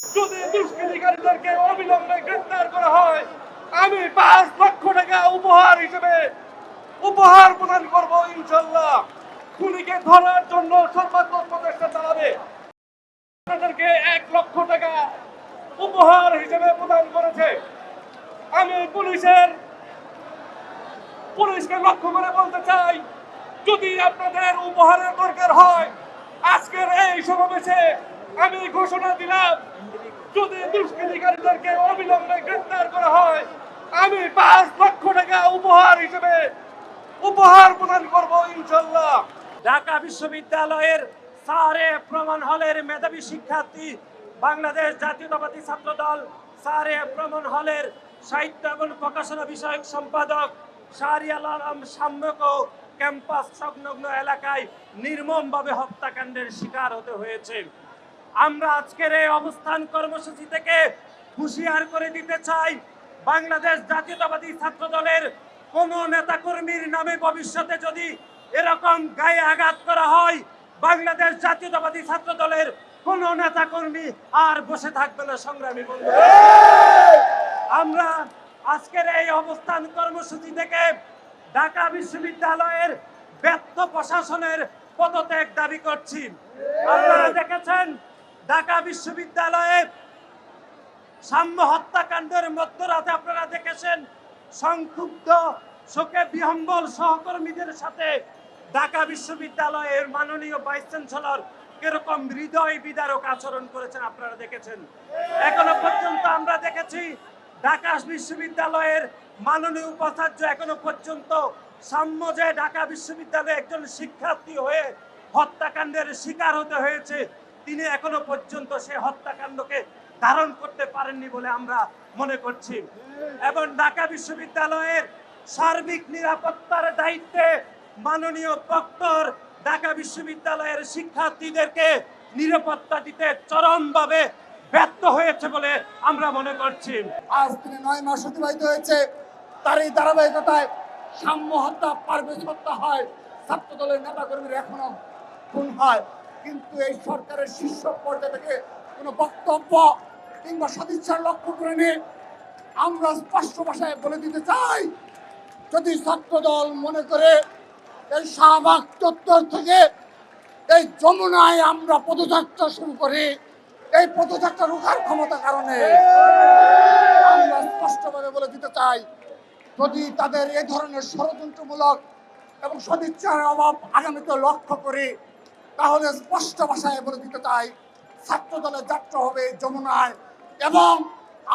যদি দুষ্কৃতিকারীদেরকে অবিলম্বে গ্রেফতার করা হয়, আমি 5 লক্ষ টাকা উপহার হিসেবে প্রদান করব ইনশাল্লাহ। খুনিকে ধরার জন্য সর্বাত্মক প্রচেষ্টা চালাবে। আপনাদেরকে 1 লক্ষ টাকা উপহার হিসেবে প্রদান করেছে। আমি পুলিশকে লক্ষ্য করে বলতে চাই, যদি আপনাদের উপহারের দরকার হয়, আজকের এই সমাবেশে আমি ঘোষণা দিলাম, যদি দুষ্কৃতিকারীদেরকে অবিলম্বে গ্রেফতার করা হয়, আমি 5 লক্ষ টাকা উপহার হিসেবে প্রদান করব ইনশাল্লাহ। ঢাকা বিশ্ববিদ্যালয়ের সারে প্রমাণ হলের মেধাবী শিক্ষার্থী, বাংলাদেশ জাতীয়তাবাদী ছাত্র দল সারে প্রমাণ হলের সাহিত্য এবং প্রকাশনা বিষয়ক সম্পাদক শাহরিয়ার আলম সাম্যকে ক্যাম্পাস সংলগ্ন এলাকায় নির্মমভাবে হত্যাকাণ্ডের শিকার হতে হয়েছে। আমরা আজকের এই অবস্থান কর্মসূচি থেকে হুঁশিয়ার করে দিতে চাই, বাংলাদেশ জাতীয়তাবাদী ছাত্র দলের কোনো নেতাকর্মীর নামে ভবিষ্যতে যদি এরকম গায়ে আঘাত করা হয়, বাংলাদেশ জাতীয়তাবাদী ছাত্র দলের কোনো নেতাকর্মী আর বসে থাকবে না। সংগ্রামী বন্ধু, আমরা আজকের এই অবস্থান কর্মসূচি থেকে ঢাকা বিশ্ববিদ্যালয়ের ব্যর্থ প্রশাসনের পদত্যাগ দাবি করছি। আপনারা দেখেছেন ঢাকা বিশ্ববিদ্যালয়ে সাম্য হত্যাকাণ্ডের মধ্যরাতে আপনারা দেখেছেন সংক্ষুব্ধ শোকে বিহম্বল সহকর্মীদের সাথে ঢাকা বিশ্ববিদ্যালয়ের মাননীয় ভাইস চ্যান্সেলর কিরকম হৃদয় বিদারক আচরণ করেছেন আপনারা দেখেছেন। এখনো পর্যন্ত আমরা দেখেছি ঢাকা বিশ্ববিদ্যালয়ের মাননীয় উপাচার্য এখনো পর্যন্ত সাম্য যে ঢাকা বিশ্ববিদ্যালয়ে একজন শিক্ষার্থী হয়ে হত্যাকাণ্ডের শিকার হতে হয়েছে, তিনি এখনো পর্যন্ত সেই হত্যাকাণ্ডকে ধারণ করতে পারেননি বলে আমরা মনে করছি। এবং ঢাকা বিশ্ববিদ্যালয়ের সার্বিক নিরাপত্তার দায়িত্বে মাননীয় প্রক্টর ঢাকা বিশ্ববিদ্যালয়ের শিক্ষার্থীদেরকে নিরাপত্তা দিতে চরমভাবে ব্যর্থ হয়েছে বলে আমরা মনে করছি। আজ থেকে 9 মাস অতিবাহিত হয়েছে, তার এই ধারাবাহিকতায় সাম্য হত্যা, পারভেজ হত্যা হয়, ছাত্র দলের নেতাকর্মীরা এখনো খুন হয়, কিন্তু এই সরকারের শীর্ষ পর্যায়ে থেকে কোনো বক্তব্য কিংবা সদিচ্ছার লক্ষ্য করে নিয়ে আমরা স্পষ্ট ভাষায় বলে দিতে চাই, যদি ছাত্র দল মনে করে এই শাহবাগ চত্বর থেকে এই যমুনায় আমরা পদযাত্রা শুরু করি, এই পদযাত্রা রোখার ক্ষমতা কারণে আমরা স্পষ্টভাবে বলে দিতে চাই, যদি তাদের এই ধরনের ষড়যন্ত্রমূলক এবং সদিচ্ছার অভাব আগামীতে লক্ষ্য করি, তাহলে স্পষ্ট ভাষায় বলে দিতে চাই, ছাত্র দলের যাত্রা হবে যমুনায় এবং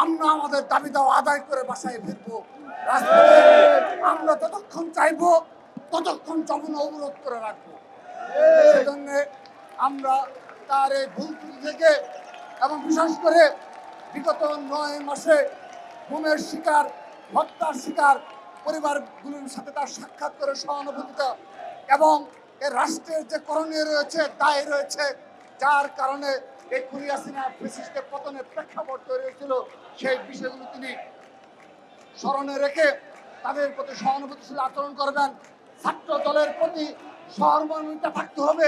আমরা আমাদের দাবি দাওয়া আদায় করে বাসায় ফিরবো। রাজপথে আমরা যতক্ষণ চাইবো ততক্ষণ যমুনা অবরোধ করে রাখবো। সেজন্য আমরা তার এই ভুল ত্রুটি থেকে এবং বিশেষ করে বিগত 9 মাসে গুমের শিকার, হত্যার শিকার পরিবারগুলোর সাথে তার সাক্ষাৎ করে সহানুভূতিতা এবং এ রাষ্ট্রের যে করণীয় রয়েছে, দায় রয়েছে, যার কারণে এই খুনি হাসিনা ফ্যাসিস্টের পতনের প্রেক্ষাপট তৈরি হয়েছিল, সেই বিষয়গুলো তিনি স্মরণে রেখে তাদের প্রতি সহানুভূতিশীল আচরণ করবেন। ছাত্র দলের প্রতি সহমর্মিতা থাকতে হবে।